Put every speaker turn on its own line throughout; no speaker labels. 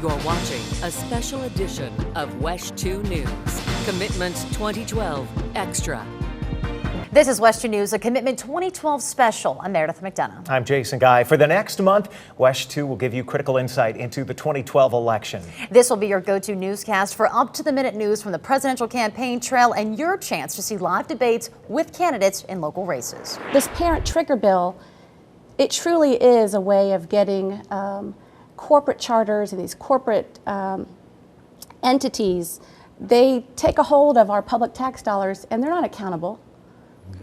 You're watching a special edition of WESH-2 News. Commitment 2012 Extra.
This is WESH-2 News, a Commitment 2012 special. I'm Meredith McDonough.
I'm Jason Guy. For the next month, WESH-2 will give you critical insight into the 2012 election.
This will be your go-to newscast for up-to-the-minute news from the presidential campaign trail and your chance to see live debates with candidates in local races.
This parent trigger bill, it truly is a way of getting corporate charters and these corporate entities, they take a hold of our public tax dollars and they're not accountable.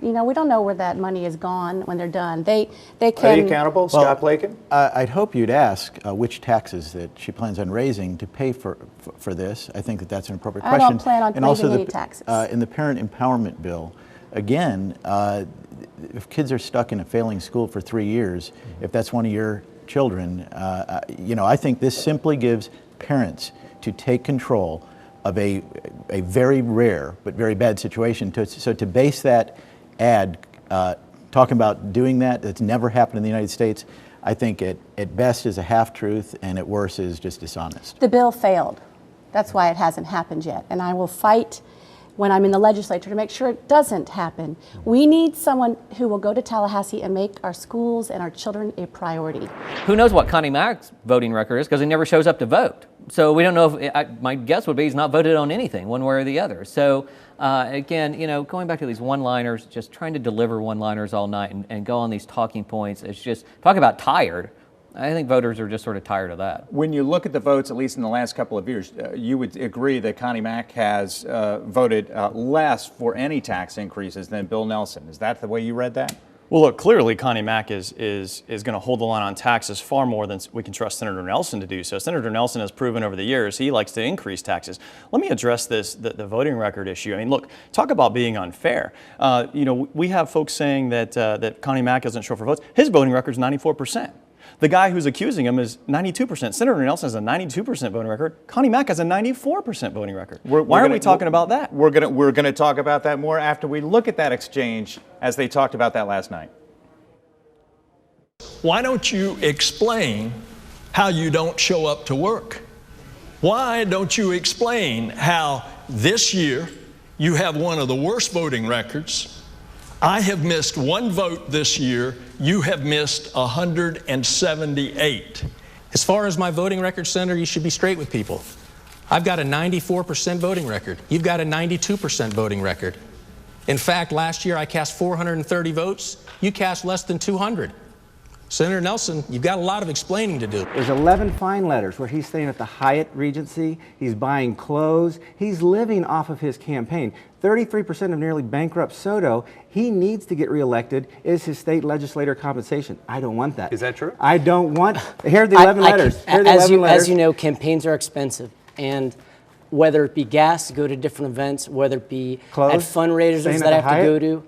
You know, we don't know where that money is gone when they're done. They can.
Are they accountable, Scott Blaken?
I'd hope you'd ask which taxes that she plans on raising to pay for this. I think that that's an appropriate question.
I don't plan on raising any taxes.
In the parent empowerment bill, again, if kids are stuck in a failing school for 3 years, if that's one of your children, you know, I think this simply gives parents to take control of a very rare but very bad situation. So to base that ad talking about doing that's never happened in the United States, I think at best is a half-truth and at worst is just dishonest.
The bill failed. That's why it hasn't happened yet. And I will fight when I'm in the legislature to make sure it doesn't happen. We need someone who will go to Tallahassee and make our schools and our children a priority.
Who knows what Connie Mack's voting record is because he never shows up to vote. So we don't know if, my guess would be he's not voted on anything one way or the other. So again, you know, going back to these one-liners, just trying to deliver one-liners all night and go on these talking points, it's just, talk about tired. I think voters are just sort of tired of that.
When you look at the votes, at least in the last couple of years, you would agree that Connie Mack has voted less for any tax increases than Bill Nelson. Is that the way you read that?
Well, look, clearly Connie Mack is going to hold the line on taxes far more than we can trust Senator Nelson to do so. Senator Nelson has proven over the years he likes to increase taxes. Let me address the voting record issue. I mean, look, talk about being unfair. You know, we have folks saying that Connie Mack doesn't show for votes. His voting record is 94%. The guy who's accusing him is 92%. Senator Nelson has a 92% voting record. Connie Mack has a 94% voting record. Why aren't we talking about that?
We're gonna talk about that more after we look at that exchange as they talked about that last night.
Why don't you explain how you don't show up to work? Why don't you explain how this year you have one of the worst voting records? I have missed one vote this year. You have missed 178.
As far as my voting record, Senator, you should be straight with people. I've got a 94% voting record. You've got a 92% voting record. In fact, last year I cast 430 votes. You cast less than 200. Senator Nelson, you've got a lot of explaining to do.
There's 11 fine letters where he's staying at the Hyatt Regency, he's buying clothes, he's living off of his campaign. 33% of nearly bankrupt Soto, he needs to get reelected, is his state legislator compensation. I don't want that.
Is that true?
I don't want, here are the 11 letters. Here are the 11 letters.
As you know, campaigns are expensive, and whether it be gas to go to different events, whether it be at fundraisers that I have to go to,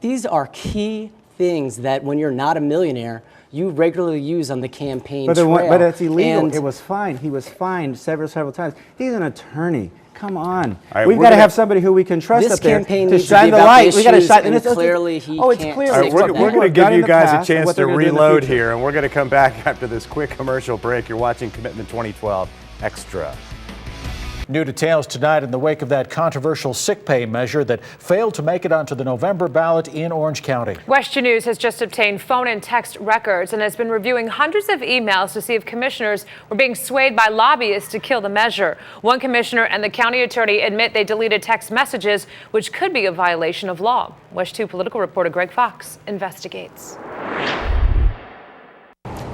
these are key things that when you're not a millionaire, you regularly use on the campaign trail.
But it's illegal. And it was fined. He was fined several times. He's an attorney. Come on.
Right,
we've got to have somebody who we can trust up there
to
shine the light.
We got to shine. And clearly he
can't.
It's
clear.
Right, we're going to give you guys a chance to reload here, and we're going to come back after this quick commercial break. You're watching Commitment 2012 Extra.
New details tonight in the wake of that controversial sick pay measure that failed to make it onto the November ballot in Orange County.
WESH-2 News has just obtained phone and text records and has been reviewing hundreds of emails to see if commissioners were being swayed by lobbyists to kill the measure. One commissioner and the county attorney admit they deleted text messages, which could be a violation of law. WESH-2 political reporter Greg Fox investigates.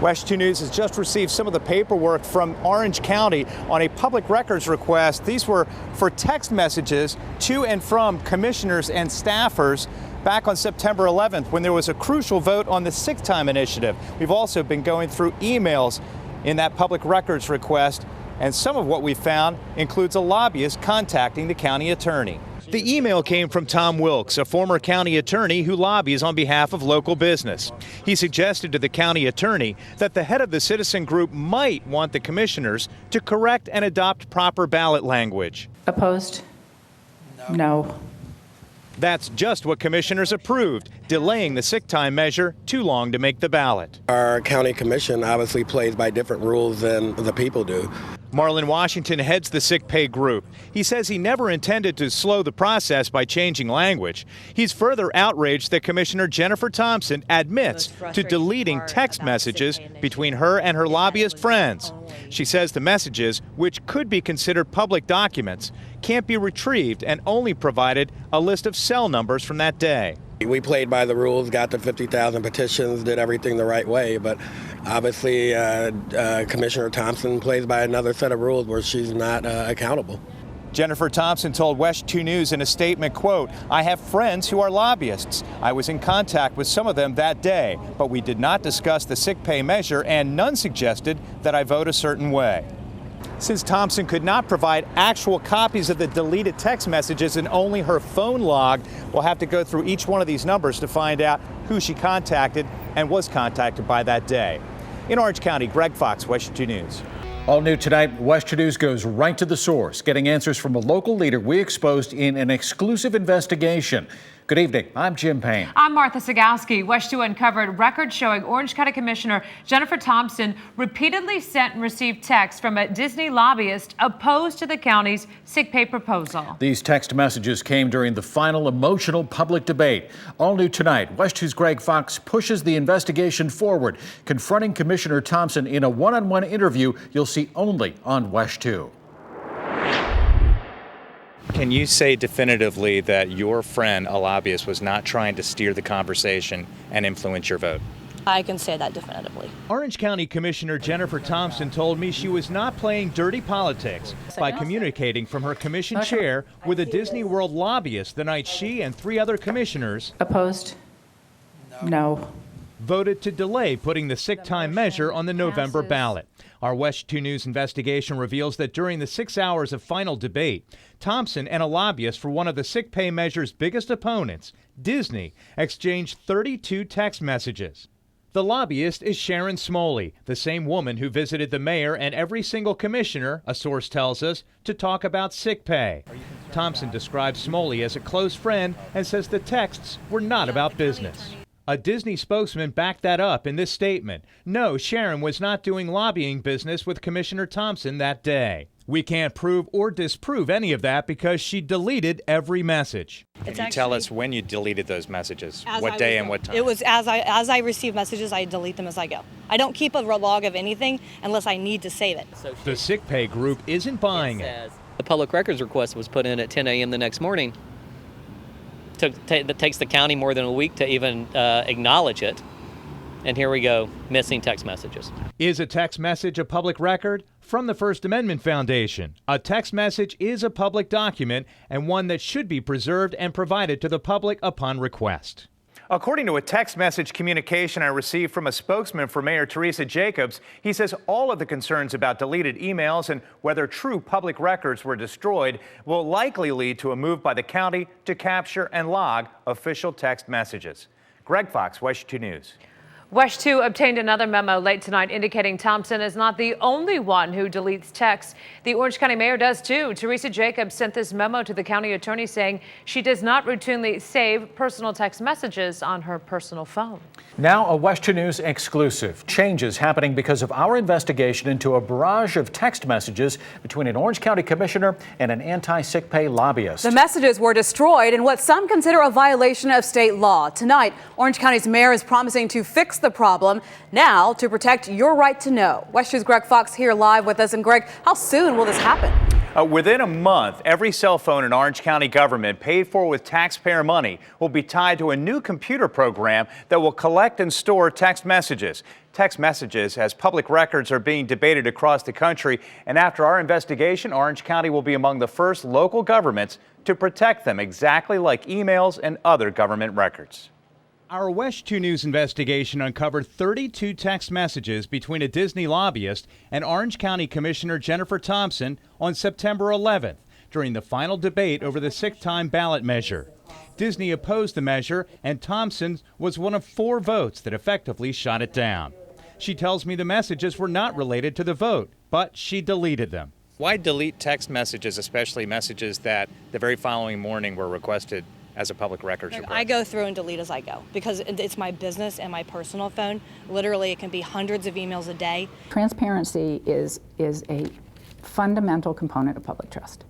WESH-2 News has just received some of the paperwork from Orange County on a public records request. These were for text messages to and from commissioners and staffers back on September 11th when there was a crucial vote on the sick time initiative. We've also been going through emails in that public records request, and some of what we found includes a lobbyist contacting the county attorney. The email came from Tom Wilkes, a former county attorney who lobbies on behalf of local business. He suggested to the county attorney that the head of the citizen group might want the commissioners to correct and adopt proper ballot language.
Opposed? No.
That's just what commissioners approved, delaying the sick time measure too long to make the ballot.
Our county commission obviously plays by different rules than the people do.
Marlon Washington heads the sick pay group. He says he never intended to slow the process by changing language. He's further outraged that Commissioner Jennifer Thompson admits to deleting text messages between her and her lobbyist friends. She says the messages, which could be considered public documents, can't be retrieved and only provided a list of cell numbers from that day.
We played by the rules, got the 50,000 petitions, did everything the right way, but obviously Commissioner Thompson plays by another set of rules where she's not accountable.
Jennifer Thompson told WESH-TV News in a statement, quote, "I have friends who are lobbyists. I was in contact with some of them that day, but we did not discuss the sick pay measure and none suggested that I vote a certain way." Since Thompson could not provide actual copies of the deleted text messages and only her phone log, we'll have to go through each one of these numbers to find out who she contacted and was contacted by that day. In Orange County, Greg Fox, WESH-TV News.
All new tonight, WESH-TV News goes right to the source, getting answers from a local leader we exposed in an exclusive investigation. Good evening. I'm Jim Payne.
I'm Martha Sagowski. WESH-TV uncovered records showing Orange County Commissioner Jennifer Thompson repeatedly sent and received texts from a Disney lobbyist opposed to the county's sick pay proposal.
These text messages came during the final emotional public debate. All new tonight, WESH-TV's Greg Fox pushes the investigation forward, confronting Commissioner Thompson in a one-on-one interview you'll see only on WESH-TV.
Can you say definitively that your friend, a lobbyist, was not trying to steer the conversation and influence your vote?
I can say that definitively.
Orange County Commissioner Jennifer Thompson told me she was not playing dirty politics by communicating from her commission chair with a Disney World lobbyist the night she and 3 other commissioners
opposed. No.
Voted to delay putting the sick time measure on the November ballot. Our WESH-TV News investigation reveals that during the 6 hours of final debate, Thompson and a lobbyist for one of the sick pay measure's biggest opponents, Disney, exchanged 32 text messages. The lobbyist is Sharon Smoley, the same woman who visited the mayor and every single commissioner, a source tells us, to talk about sick pay. Thompson describes Smoley as a close friend and says the texts were not about business. A Disney spokesman backed that up in this statement. No, Sharon was not doing lobbying business with Commissioner Thompson that day. We can't prove or disprove any of that because she deleted every message. Can you tell us when you deleted those messages? What day and what time?
It was as I receive messages, I delete them as I go. I don't keep a log of anything unless I need to save it.
The sick pay group isn't buying it.
The public records request was put in at 10 a.m. the next morning. That takes the county more than a week to even acknowledge it. And here we go, missing text messages.
Is a text message a public record? From the First Amendment Foundation, a text message is a public document and one that should be preserved and provided to the public upon request. According to a text message communication I received from a spokesman for Mayor Teresa Jacobs, he says all of the concerns about deleted emails and whether true public records were destroyed will likely lead to a move by the county to capture and log official text messages. Greg Fox, WESH-TV News.
WESH-TV obtained another memo late tonight indicating Thompson is not the only one who deletes texts. The Orange County mayor does too. Teresa Jacobs sent this memo to the county attorney saying she does not routinely save personal text messages on her personal phone.
Now a WESH-TV News exclusive. Changes happening because of our investigation into a barrage of text messages between an Orange County commissioner and an anti-sick pay lobbyist.
The messages were destroyed in what some consider a violation of state law. Tonight, Orange County's mayor is promising to fix the problem now to protect your right to know. WESH-TV's Greg Fox here live with us. And Greg, how soon will this happen?
Within a month, every cell phone in Orange County government paid for with taxpayer money will be tied to a new computer program that will collect and store text messages. Text messages as public records are being debated across the country. And after our investigation, Orange County will be among the first local governments to protect them, exactly like emails and other government records. Our WESH-TV News investigation uncovered 32 text messages between a Disney lobbyist and Orange County Commissioner Jennifer Thompson on September 11th during the final debate over the sick time ballot measure. Disney opposed the measure, and Thompson was one of 4 votes that effectively shot it down. She tells me the messages were not related to the vote, but she deleted them. Why delete text messages, especially messages that the very following morning were requested as a public records request?
I go through and delete as I go because it's my business and my personal phone. Literally, it can be hundreds of emails a day.
Transparency is a fundamental component of public trust.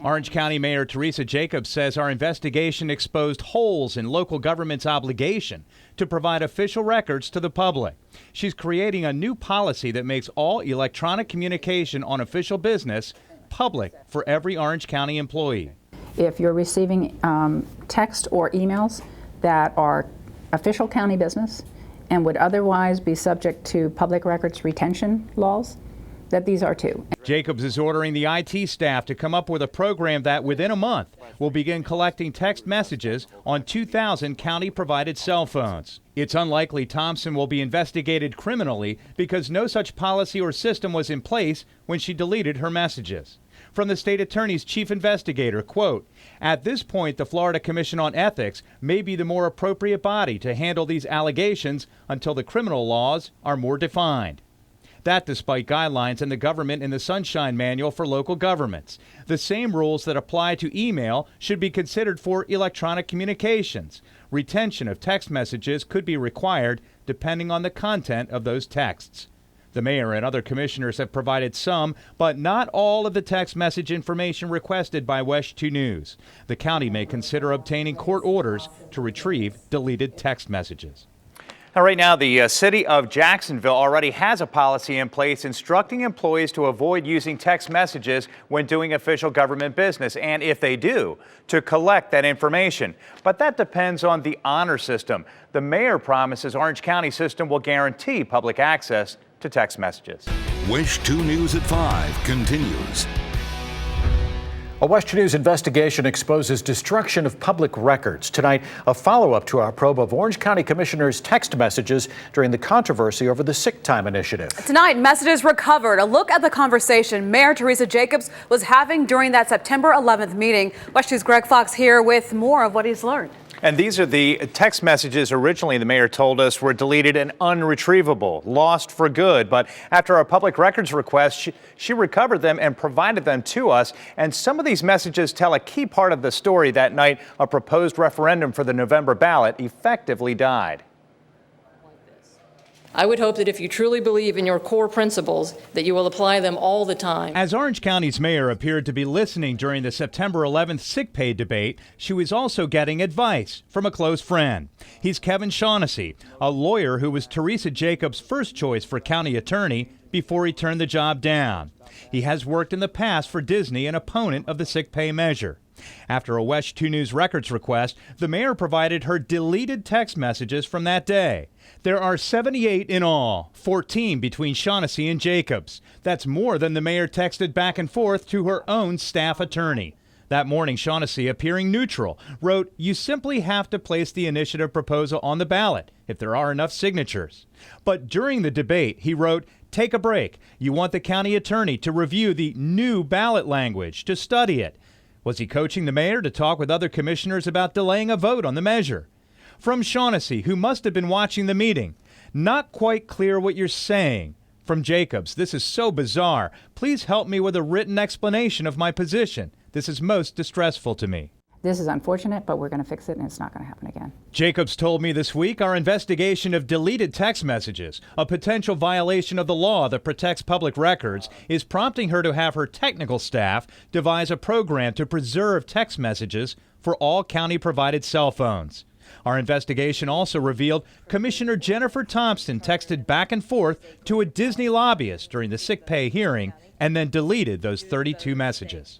Orange County Mayor Teresa Jacobs says our investigation exposed holes in local government's obligation to provide official records to the public. She's creating a new policy that makes all electronic communication on official business public for every Orange County employee.
If you're receiving text or emails that are official county business and would otherwise be subject to public records retention laws, that these are too.
Jacobs is ordering the IT staff to come up with a program that within a month will begin collecting text messages on 2,000 county-provided cell phones. It's unlikely Thompson will be investigated criminally because no such policy or system was in place when she deleted her messages. From the state attorney's chief investigator, quote, "At this point, the Florida Commission on Ethics may be the more appropriate body to handle these allegations until the criminal laws are more defined." That despite guidelines in the Government in the Sunshine Manual for local governments. The same rules that apply to email should be considered for electronic communications. Retention of text messages could be required depending on the content of those texts. The mayor and other commissioners have provided some, but not all of the text message information requested by WESH-TV News. The county may consider obtaining court orders to retrieve deleted text messages. Now, right now, the city of Jacksonville already has a policy in place instructing employees to avoid using text messages when doing official government business, and if they do, to collect that information. But that depends on the honor system. The mayor promises Orange County system will guarantee public access to text messages.
WESH-TV News at 5 continues.
A WESH-TV News investigation exposes destruction of public records. Tonight, a follow-up to our probe of Orange County Commissioners' text messages during the controversy over the sick time initiative.
Tonight, messages recovered. A look at the conversation Mayor Teresa Jacobs was having during that September 11th meeting. WESH-TV's Greg Fox here with more of what he's learned.
And these are the text messages originally, the mayor told us, were deleted and unretrievable, lost for good. But after our public records request, she recovered them and provided them to us. And some of these messages tell a key part of the story that night a proposed referendum for the November ballot effectively died.
I would hope that if you truly believe in your core principles, that you will apply them all the time.
As Orange County's mayor appeared to be listening during the September 11th sick pay debate, she was also getting advice from a close friend. He's Kevin Shaughnessy, a lawyer who was Teresa Jacobs' first choice for county attorney before he turned the job down. He has worked in the past for Disney, an opponent of the sick pay measure. After a WESH-TV News records request, the mayor provided her deleted text messages from that day. There are 78 in all, 14 between Shaughnessy and Jacobs. That's more than the mayor texted back and forth to her own staff attorney. That morning, Shaughnessy, appearing neutral, wrote, "You simply have to place the initiative proposal on the ballot if there are enough signatures." But during the debate, he wrote, "Take a break. You want the county attorney to review the new ballot language, to study it." Was he coaching the mayor to talk with other commissioners about delaying a vote on the measure? From Shaughnessy, who must have been watching the meeting, "Not quite clear what you're saying." From Jacobs, "This is so bizarre. Please help me with a written explanation of my position. This is most distressful to me."
This is unfortunate, but we're going to fix it and it's not going to happen again.
Jacobs told me this week our investigation of deleted text messages, a potential violation of the law that protects public records, is prompting her to have her technical staff devise a program to preserve text messages for all county-provided cell phones. Our investigation also revealed Commissioner Jennifer Thompson texted back and forth to a Disney lobbyist during the sick pay hearing and then deleted those 32 messages.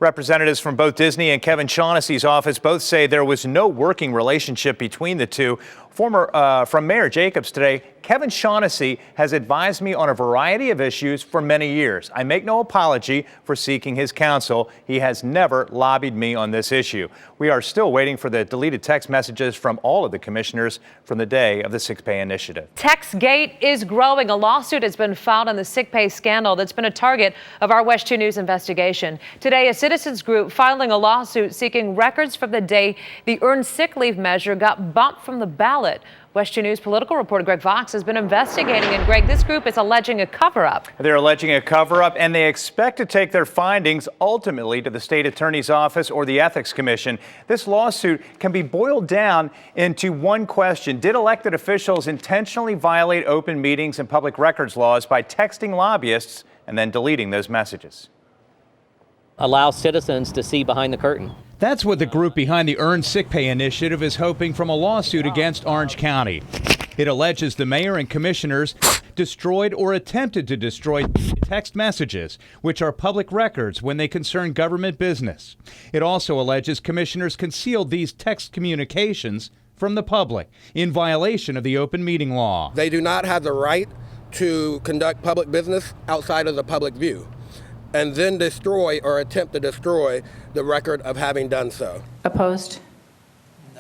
Representatives from both Disney and Kevin Shaughnessy's office both say there was no working relationship between the two. From Mayor Jacobs today, Kevin Shaughnessy has advised me on a variety of issues for many years. I make no apology for seeking his counsel. He has never lobbied me on this issue. We are still waiting for the deleted text messages from all of the commissioners from the day of the sick pay initiative.
TextGate is growing. A lawsuit has been filed on the sick pay scandal that's been a target of our WESH-TV News investigation. Today, a citizens group filing a lawsuit seeking records from the day the earned sick leave measure got bumped from the ballot. WESH-TV News political reporter Greg Fox has been investigating, and Greg, this group is alleging a cover-up.
They're alleging a cover-up, and they expect to take their findings ultimately to the state attorney's office or the ethics commission. This lawsuit can be boiled down into one question: did elected officials intentionally violate open meetings and public records laws by texting lobbyists and then deleting those messages?
Allow citizens to see behind the curtain.
That's what the group behind the Earned Sick Pay initiative is hoping from a lawsuit against Orange County. It alleges the mayor and commissioners destroyed or attempted to destroy text messages, which are public records when they concern government business. It also alleges commissioners concealed these text communications from the public in violation of the open meeting law.
They do not have the right to conduct public business outside of the public view, and then destroy or attempt to destroy the record of having done so.
Opposed?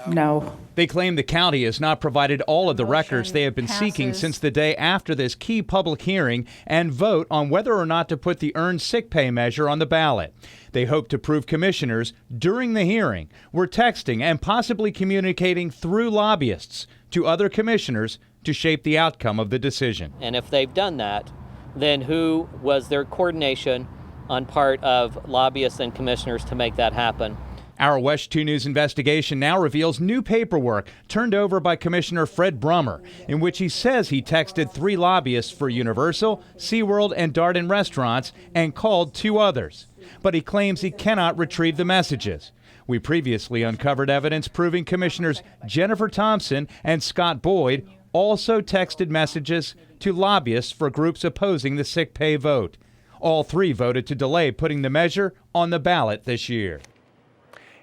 No.
They claim the county has not provided all of the records they have been seeking since the day after this key public hearing and vote on whether or not to put the earned sick pay measure on the ballot. They hope to prove commissioners during the hearing were texting and possibly communicating through lobbyists to other commissioners to shape the outcome of the decision.
And if they've done that, then who was their coordination on part of lobbyists and commissioners to make that happen?
Our WESH-TV News investigation now reveals new paperwork turned over by Commissioner Fred Brummer, in which he says he texted 3 lobbyists for Universal, SeaWorld, and Darden restaurants and called 2 others. But he claims he cannot retrieve the messages. We previously uncovered evidence proving Commissioners Jennifer Thompson and Scott Boyd also texted messages to lobbyists for groups opposing the sick pay vote. All 3 voted to delay putting the measure on the ballot this year.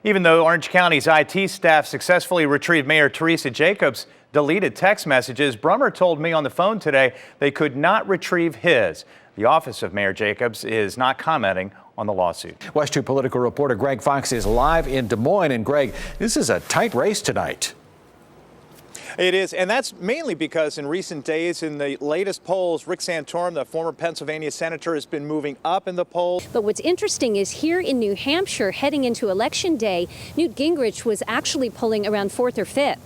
Even though Orange County's IT staff successfully retrieved Mayor Teresa Jacobs' deleted text messages, Brummer told me on the phone today they could not retrieve his. The office of Mayor Jacobs is not commenting on the lawsuit.
WESH-TV political reporter Greg Fox is live in Des Moines. And Greg, this is a tight race tonight.
It is, and that's mainly because in recent days, in the latest polls, Rick Santorum, the former Pennsylvania senator, has been moving up in the polls.
But what's interesting is here in New Hampshire, heading into Election Day, Newt Gingrich was actually polling around 4th or 5th.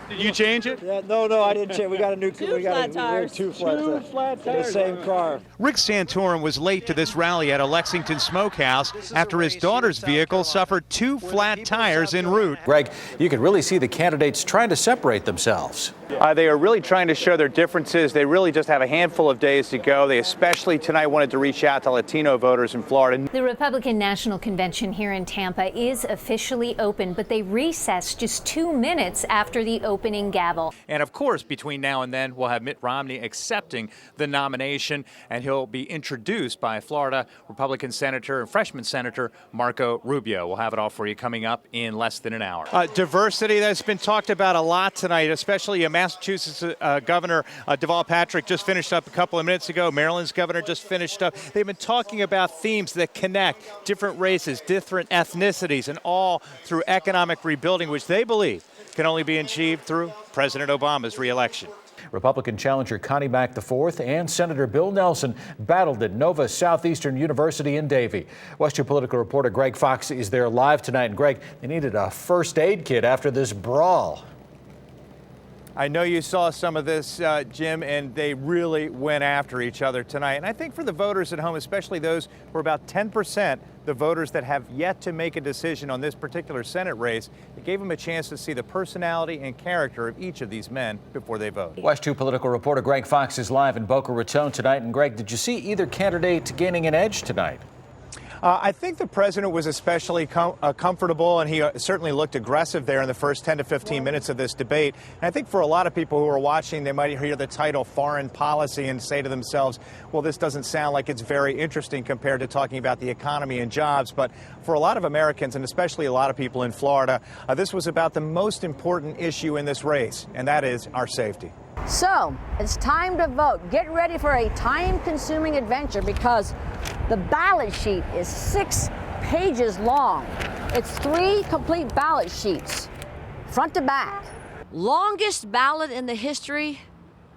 Did you change it?
Yeah, no, I didn't change. We got a new
Two flat tires.
Two flat tires. The same car.
Rick Santorum was late to this rally at a Lexington smokehouse after his daughter's vehicle suffered 2 flat tires en route.
Greg, you can really see the candidates trying to separate themselves.
They are really trying to show their differences. They really just have a handful of days to go. They especially tonight wanted to reach out to Latino voters in Florida.
The Republican National Convention here in Tampa is officially open, but they recessed just 2 minutes after the opening gavel.
And of course, between now and then, we'll have Mitt Romney accepting the nomination, and he'll be introduced by Florida Republican Senator and freshman Senator Marco Rubio. We'll have it all for you coming up in less than an hour. Diversity that's been talked about a lot tonight, especially Massachusetts Governor Deval Patrick just finished up a couple of minutes ago. Maryland's governor just finished up. They've been talking about themes that connect different races, different ethnicities, and all through economic rebuilding, which they believe can only be achieved through President Obama's reelection.
Republican challenger Connie Mack IV and Senator Bill Nelson battled at Nova Southeastern University in Davie. WESH-TV political reporter Greg Fox is there live tonight. And Greg, they needed a first aid kit after this brawl.
I know you saw some of this, Jim, and they really went after each other tonight. And I think for the voters at home, especially those who are about 10%, the voters that have yet to make a decision on this particular Senate race, it gave them a chance to see the personality and character of each of these men before they vote.
WESH-TV political reporter Greg Fox is live in Boca Raton tonight. And Greg, did you see either candidate gaining an edge tonight?
I think the president was especially comfortable, and he certainly looked aggressive there in the first 10 to 15 minutes of this debate. And I think for a lot of people who are watching, they might hear the title Foreign Policy and say to themselves, well, this doesn't sound like it's very interesting compared to talking about the economy and jobs. But for a lot of Americans, and especially a lot of people in Florida, this was about the most important issue in this race, and that is our safety.
So it's time to vote. Get ready for a time-consuming adventure because the ballot sheet is 6 pages long. It's 3 complete ballot sheets, front to back.
Longest ballot in the history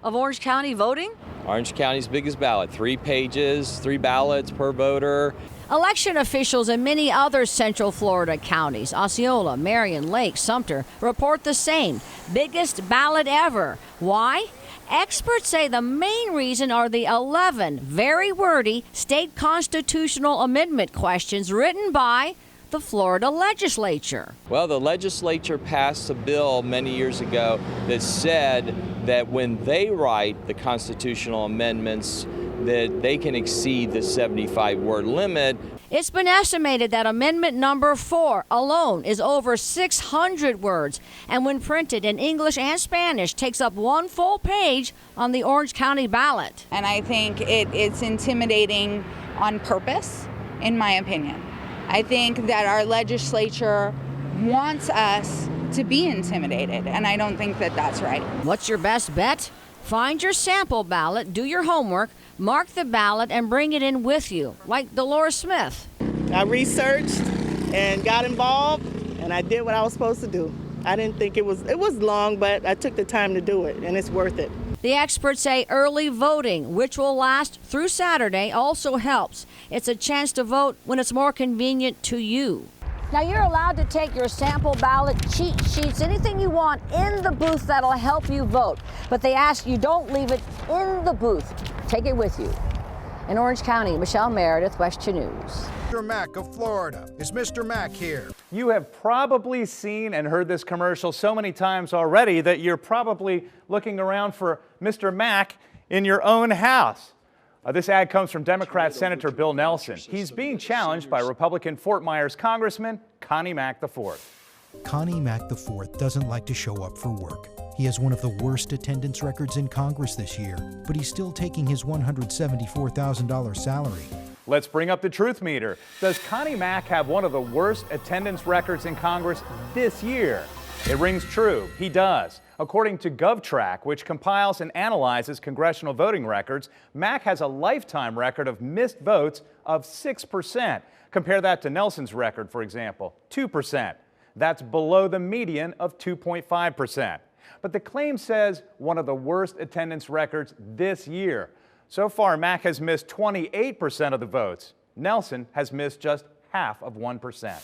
of Orange County voting?
Orange County's biggest ballot, 3 pages, 3 ballots per voter.
Election officials in many other Central Florida counties, Osceola, Marion, Lake, Sumter, report the same. Biggest ballot ever. Why? Experts say the main reason are the 11 very wordy state constitutional amendment questions written by the Florida legislature.
Well, the legislature passed a bill many years ago that said that when they write the constitutional amendments, that they can exceed the 75-word limit.
It's been estimated that amendment number 4 alone is over 600 words, and when printed in English and Spanish, takes up one full page on the Orange County ballot.
And I think it's intimidating on purpose, in my opinion. I think that our legislature wants us to be intimidated, and I don't think that that's right.
What's your best bet? Find your sample ballot, do your homework, mark the ballot, and bring it in with you, like Dolores Smith.
I researched and got involved, and I did what I was supposed to do. I didn't think it was long, but I took the time to do it, and it's worth it.
The experts say early voting, which will last through Saturday, also helps. It's a chance to vote when it's more convenient to you.
Now you're allowed to take your sample ballot, cheat sheets, anything you want in the booth that'll help you vote. But they ask you don't leave it in the booth. Take it with you. In Orange County, Michelle Meredith, WESH-TV News.
Mr. Mack of Florida. Is Mr. Mack here?
You have probably seen and heard this commercial so many times already that you're probably looking around for Mr. Mack in your own house. This ad comes from Democrat Senator Bill Nelson. He's being challenged by Republican Fort Myers Congressman Connie Mack IV.
Connie Mack IV doesn't like to show up for work. He has one of the worst attendance records in Congress this year, but he's still taking his $174,000 salary.
Let's bring up the truth meter. Does Connie Mack have one of the worst attendance records in Congress this year? It rings true. He does. According to GovTrack, which compiles and analyzes congressional voting records, Mack has a lifetime record of missed votes of 6%. Compare that to Nelson's record, for example, 2%. That's below the median of 2.5%. But the claim says one of the worst attendance records this year. So far, Mack has missed 28% of the votes. Nelson has missed just half of 1%.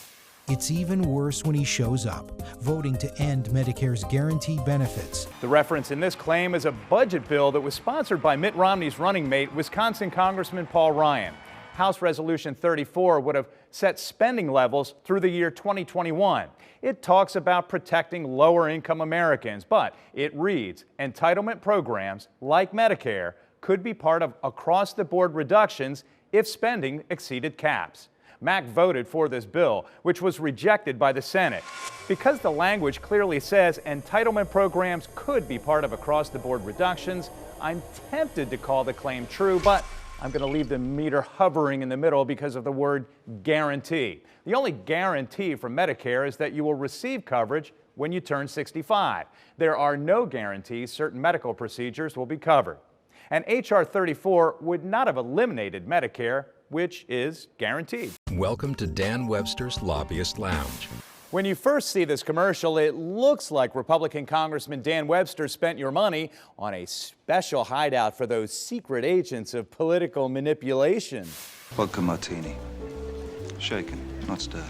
It's even worse when he shows up, voting to end Medicare's guaranteed benefits.
The reference in this claim is a budget bill that was sponsored by Mitt Romney's running mate, Wisconsin Congressman Paul Ryan. House Resolution 34 would have set spending levels through the year 2021. It talks about protecting lower-income Americans, but it reads, entitlement programs like Medicare could be part of across-the-board reductions if spending exceeded caps. Mack voted for this bill, which was rejected by the Senate. Because the language clearly says entitlement programs could be part of across-the-board reductions, I'm tempted to call the claim true, but I'm going to leave the meter hovering in the middle because of the word guarantee. The only guarantee from Medicare is that you will receive coverage when you turn 65. There are no guarantees certain medical procedures will be covered. And H.R. 34 would not have eliminated Medicare, which is guaranteed.
Welcome to Dan Webster's Lobbyist Lounge.
When you first see this commercial, it looks like Republican Congressman Dan Webster spent your money on a special hideout for those secret agents of political manipulation.
Vodka martini. Shaken, not stirred.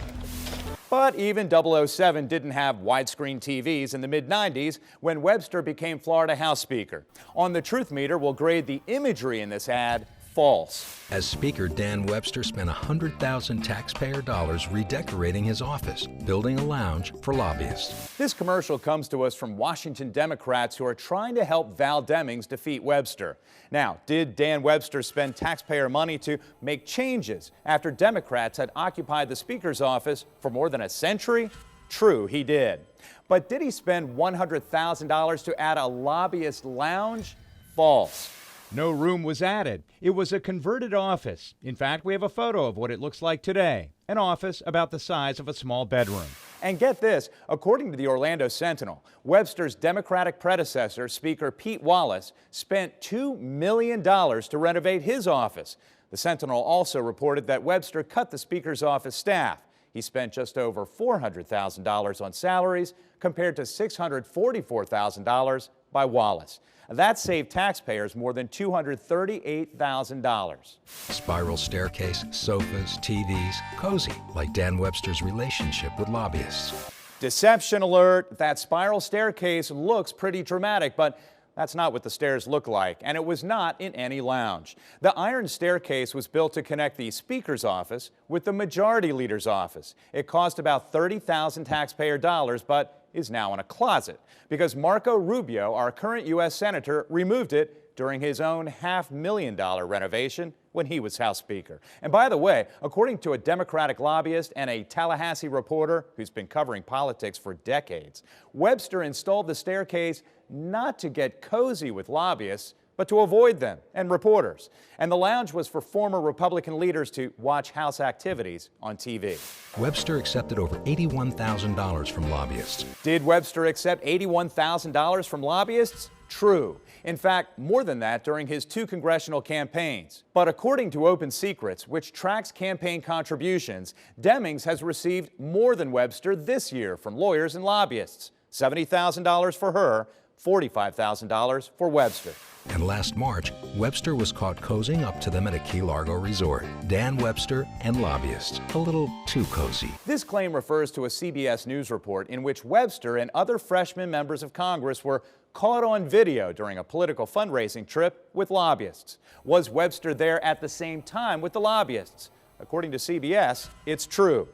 But even 007 didn't have widescreen TVs in the mid-90s when Webster became Florida House Speaker. On the Truth Meter, we'll grade the imagery in this ad false.
As Speaker, Dan Webster spent $100,000 taxpayer dollars redecorating his office, building a lounge for lobbyists.
This commercial comes to us from Washington Democrats who are trying to help Val Demings defeat Webster. Now, did Dan Webster spend taxpayer money to make changes after Democrats had occupied the Speaker's office for more than a century? True, he did. But did he spend $100,000 to add a lobbyist lounge? False.
No room was added. It was a converted office. In fact, we have a photo of what it looks like today. An office about the size of a small bedroom.
And get this, according to the Orlando Sentinel, Webster's Democratic predecessor, Speaker Pete Wallace, spent $2 million to renovate his office. The Sentinel also reported that Webster cut the Speaker's office staff. He spent just over $400,000 on salaries compared to $644,000 by Wallace. That saved taxpayers more than $238,000.
Spiral staircase, sofas, TVs, cozy, like Dan Webster's relationship with lobbyists.
Deception alert. That spiral staircase looks pretty dramatic, but that's not what the stairs look like, and it was not in any lounge. The iron staircase was built to connect the Speaker's office with the Majority Leader's office. It cost about $30,000 taxpayer dollars, but is now in a closet because Marco Rubio, our current U.S. Senator, removed it during his own $500,000 renovation when he was House Speaker. And by the way, according to a Democratic lobbyist and a Tallahassee reporter who's been covering politics for decades, Webster installed the staircase not to get cozy with lobbyists, but to avoid them and reporters. And the lounge was for former Republican leaders to watch House activities on TV.
Webster accepted over $81,000 from lobbyists.
Did Webster accept $81,000 from lobbyists? True. In fact, more than that during his 2 congressional campaigns. But according to Open Secrets, which tracks campaign contributions, Demings has received more than Webster this year from lawyers and lobbyists. $70,000 for her, $45,000 for Webster.
And last March, Webster was caught cozying up to them at a Key Largo resort. Dan Webster and lobbyists, a little too cozy.
This claim refers to a CBS News report in which Webster and other freshman members of Congress were caught on video during a political fundraising trip with lobbyists. Was Webster there at the same time with the lobbyists? According to CBS, it's true.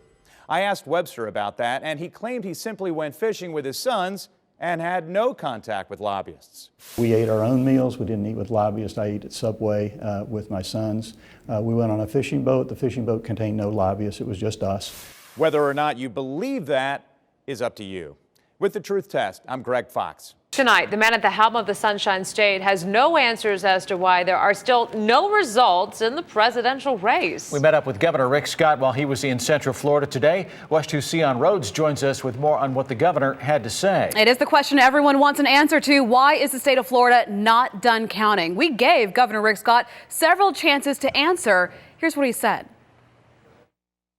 I asked Webster about that, and he claimed he simply went fishing with his sons and had no contact with lobbyists.
We ate our own meals. We didn't eat with lobbyists. I ate at Subway with my sons. We went on a fishing boat. The fishing boat contained no lobbyists. It was just us.
Whether or not you believe that is up to you. With the Truth Test, I'm Greg Fox.
Tonight, the man at the helm of the Sunshine State has no answers as to why there are still no results in the presidential race.
We met up with Governor Rick Scott while he was in Central Florida today. WESH 2's Sion Rhodes joins us with more on what the governor had to say.
It is the question everyone wants an answer to. Why is the state of Florida not done counting? We gave Governor Rick Scott several chances to answer. Here's what he said.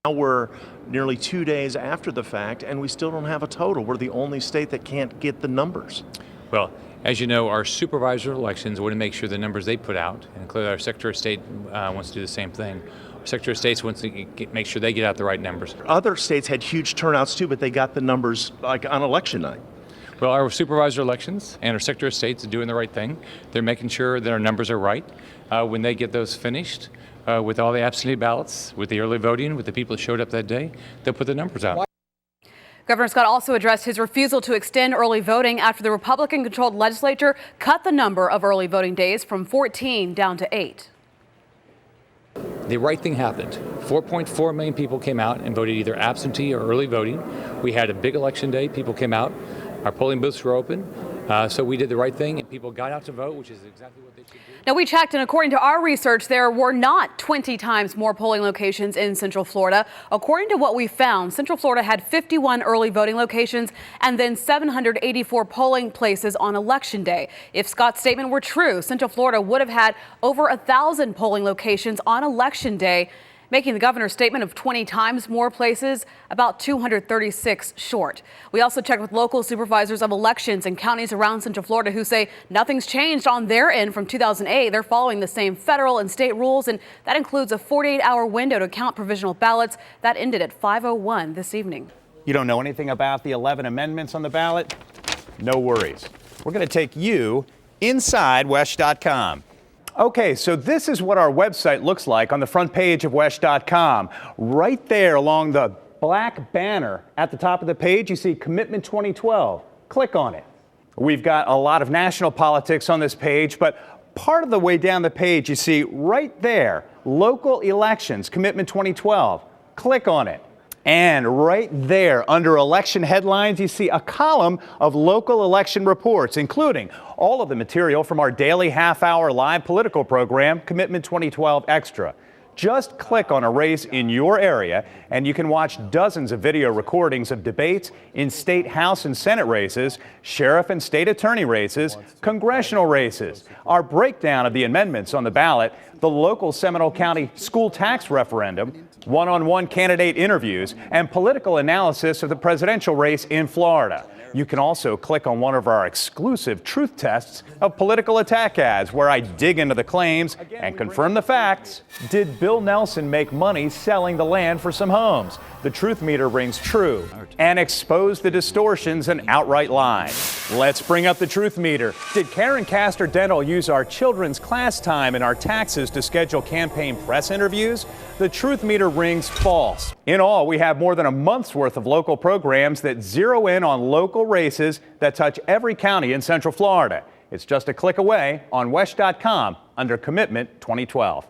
Now we're nearly 2 days after the fact, and we still don't have a total. We're the only state that can't get the numbers.
Well, as you know, our supervisor of elections want to make sure the numbers they put out, and clearly our Secretary of State wants to do the same thing. Our Secretary of State wants to make sure they get out the right numbers.
Other states had huge turnouts too, but they got the numbers like on election night.
Well, our supervisor of elections and our Secretary of State is doing the right thing. They're making sure that our numbers are right. When they get those finished, with all the absentee ballots, with the early voting, with the people who showed up that day, they'll put the numbers out.
Governor Scott also addressed his refusal to extend early voting after the Republican-controlled legislature cut the number of early voting days from 14 down to 8.
The right thing happened. 4.4 million people came out and voted either absentee or early voting. We had a big election day. People came out. Our polling booths were open. So we did the right thing, and people got out to vote, which is exactly what they should do.
Now, we checked, and according to our research, there were not 20 times more polling locations in Central Florida. According to what we found, Central Florida had 51 early voting locations and then 784 polling places on Election Day. If Scott's statement were true, Central Florida would have had over 1,000 polling locations on Election Day, making the governor's statement of 20 times more places about 236 short. We also checked with local supervisors of elections in counties around Central Florida who say nothing's changed on their end from 2008. They're following the same federal and state rules, and that includes a 48-hour window to count provisional ballots. That ended at 5:01 this evening.
You don't know anything about the 11 amendments on the ballot? No worries. We're going to take you inside WESH.com. Okay, so this is what our website looks like on the front page of WESH.com. Right there along the black banner at the top of the page, you see Commitment 2012. Click on it. We've got a lot of national politics on this page, but part of the way down the page, you see right there, Local Elections, Commitment 2012. Click on it. And right there, under election headlines, you see a column of local election reports, including all of the material from our daily half-hour live political program, Commitment 2012 Extra. Just click on a race in your area, and you can watch dozens of video recordings of debates in state House and Senate races, sheriff and state attorney races, congressional races, our breakdown of the amendments on the ballot, the local Seminole County school tax referendum, one-on-one candidate interviews, and political analysis of the presidential race in Florida. You can also click on one of our exclusive truth tests of political attack ads where I dig into the claims and confirm the facts. Did Bill Nelson make money selling the land for some homes? The truth meter rings true and expose the distortions and outright lies. Let's bring up the truth meter. Did Karen Castor Dental use our children's class time and our taxes to schedule campaign press interviews? The truth meter rings false. In all, we have more than a month's worth of local programs that zero in on local races that touch every county in Central Florida. It's just a click away on WESH.com under Commitment 2012.